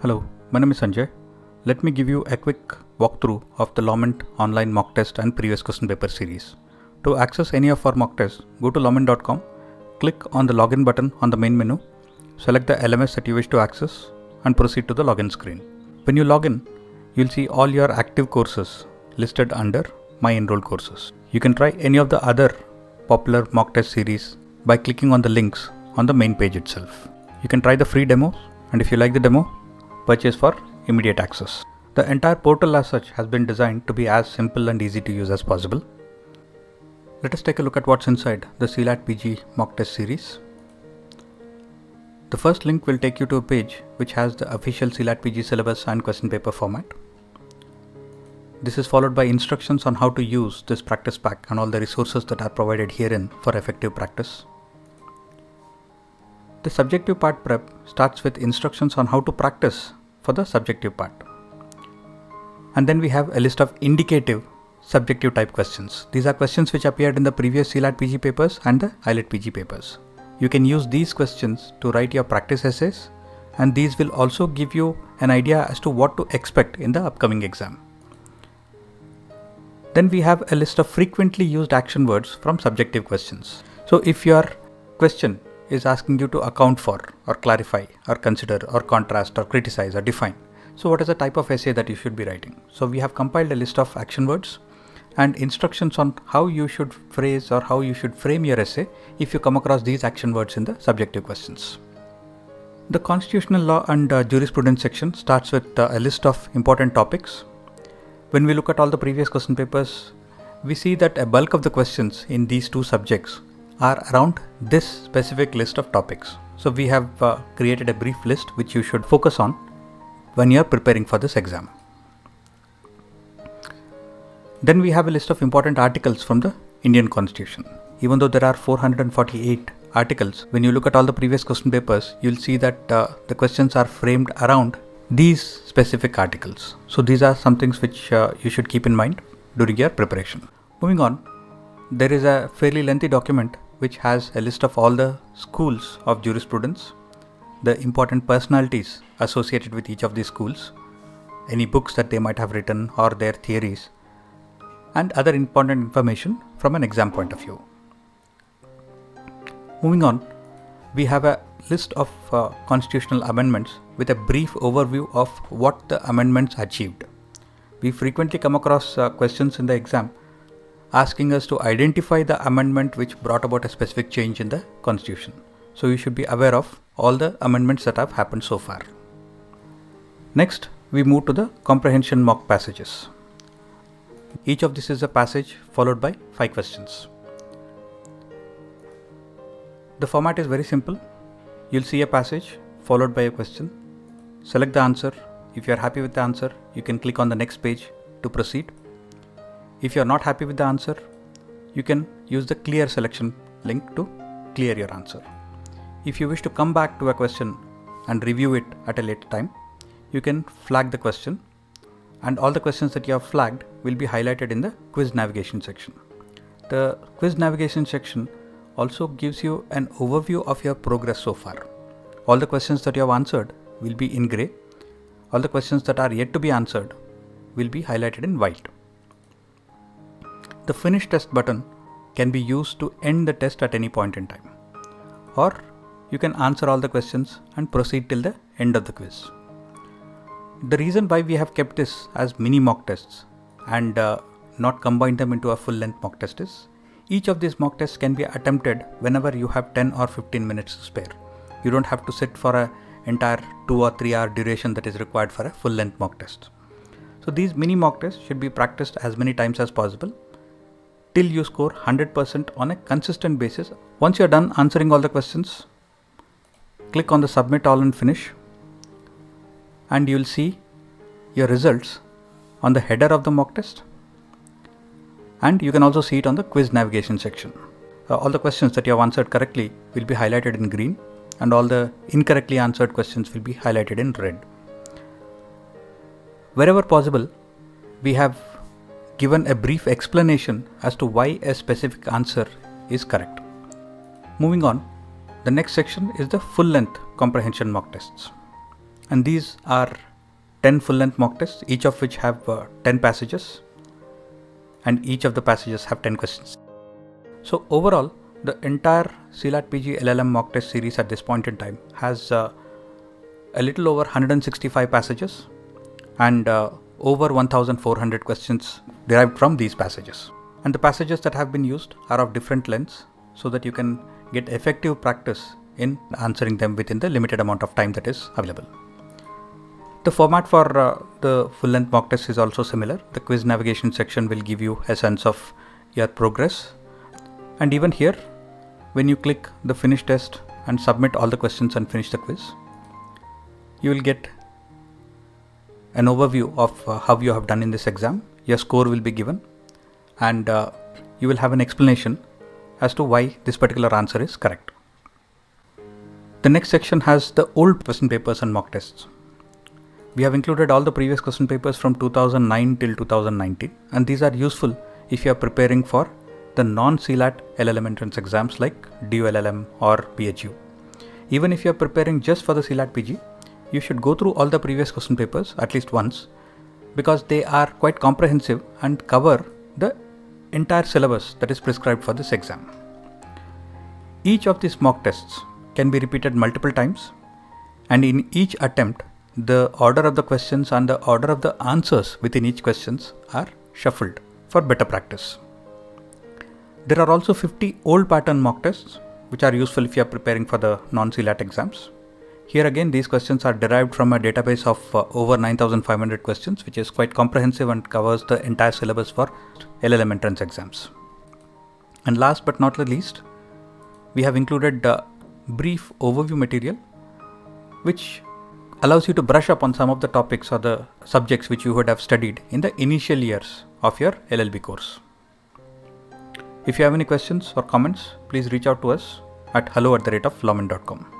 Hello, my name is Sanjay. Let me give you a quick walkthrough of the Lawment online mock test and previous question paper series. To access any of our mock tests, go to lawment.com, click on the login button on the main menu, select the LMS that you wish to access and proceed to the login screen. When you log in, you'll see all your active courses listed under My Enrolled Courses. You can try any of the other popular mock test series by clicking on the links on the main page itself. You can try the free demos, and if you like the demo, purchase for immediate access. The entire portal as such has been designed to be as simple and easy to use as possible. Let us take a look at what's inside the CLAT PG mock test series. The first link will take you to a page which has the official CLAT PG syllabus and question paper format. This is followed by instructions on how to use this practice pack and all the resources that are provided herein for effective practice. The subjective part prep starts with instructions on how to practice for the subjective part. And then we have a list of indicative subjective type questions. These are questions which appeared in the previous CLAT PG papers and the IELTS PG papers. You can use these questions to write your practice essays, and these will also give you an idea as to what to expect in the upcoming exam. Then we have a list of frequently used action words from subjective questions. So if your question is asking you to account for or clarify or consider or contrast or criticize or define, so what is the type of essay that you should be writing? So we have compiled a list of action words and instructions on how you should phrase or how you should frame your essay if you come across these action words in the subjective questions. The constitutional law and jurisprudence section starts with a list of important topics. When we look at all the previous question papers, we see that a bulk of the questions in these two subjects are around this specific list of topics. So we have created a brief list which you should focus on when you are preparing for this exam. Then we have a list of important articles from the Indian Constitution. Even though there are 448 articles, when you look at all the previous question papers, you'll see that the questions are framed around these specific articles. So these are some things which you should keep in mind during your preparation. Moving on, there is a fairly lengthy document which has a list of all the schools of jurisprudence, the important personalities associated with each of these schools, any books that they might have written or their theories, and other important information from an exam point of view. Moving on, we have a list of constitutional amendments with a brief overview of what the amendments achieved. We frequently come across questions in the exam asking us to identify the amendment which brought about a specific change in the constitution. So you should be aware of all the amendments that have happened so far. Next, we move to the comprehension mock passages. Each of this is a passage followed by 5 questions. The format is very simple. You'll see a passage followed by a question. Select the answer. If you are happy with the answer, you can click on the next page to proceed. If you are not happy with the answer, you can use the clear selection link to clear your answer. If you wish to come back to a question and review it at a later time, you can flag the question, and all the questions that you have flagged will be highlighted in the quiz navigation section. The quiz navigation section also gives you an overview of your progress so far. All the questions that you have answered will be in grey. All the questions that are yet to be answered will be highlighted in white. The finish test button can be used to end the test at any point in time, or you can answer all the questions and proceed till the end of the quiz. The reason why we have kept this as mini mock tests and not combined them into a full length mock test is each of these mock tests can be attempted whenever you have 10 or 15 minutes to spare. You don't have to sit for an entire 2 or 3 hour duration that is required for a full length mock test. So these mini mock tests should be practiced as many times as possible till you score 100% on a consistent basis. Once you're done answering all the questions, click on the submit all and finish, and you'll see your results on the header of the mock test, and you can also see it on the quiz navigation section. All the questions that you have answered correctly will be highlighted in green, and all the incorrectly answered questions will be highlighted in red. Wherever possible, we have given a brief explanation as to why a specific answer is correct. Moving on, the next section is the full-length comprehension mock tests. And these are 10 full-length mock tests, each of which have 10 passages, and each of the passages have 10 questions. So overall, the entire CLAT PG LLM mock test series at this point in time has a little over 165 passages and over 1400 questions derived from these passages. And the passages that have been used are of different lengths so that you can get effective practice in answering them within the limited amount of time that is available. The format for the full-length mock test is also similar. The quiz navigation section will give you a sense of your progress. And even here, when you click the finish test and submit all the questions and finish the quiz, you will get an overview of how you have done in this exam. Your score will be given, and you will have an explanation as to why this particular answer is correct. The next section has the old question papers and mock tests. We have included all the previous question papers from 2009 till 2019, and these are useful if you are preparing for the non-CLAT LLM entrance exams like DU-LLM or PHU. Even if you are preparing just for the CLAT PG, you should go through all the previous question papers at least once, because they are quite comprehensive and cover the entire syllabus that is prescribed for this exam. Each of these mock tests can be repeated multiple times, and in each attempt, the order of the questions and the order of the answers within each questions are shuffled for better practice. There are also 50 old pattern mock tests which are useful if you are preparing for the non-CLAT exams. Here again, these questions are derived from a database of over 9,500 questions, which is quite comprehensive and covers the entire syllabus for LLM entrance exams. And last but not the least, we have included brief overview material which allows you to brush up on some of the topics or the subjects which you would have studied in the initial years of your LLB course. If you have any questions or comments, please reach out to us at hello@lawment.com.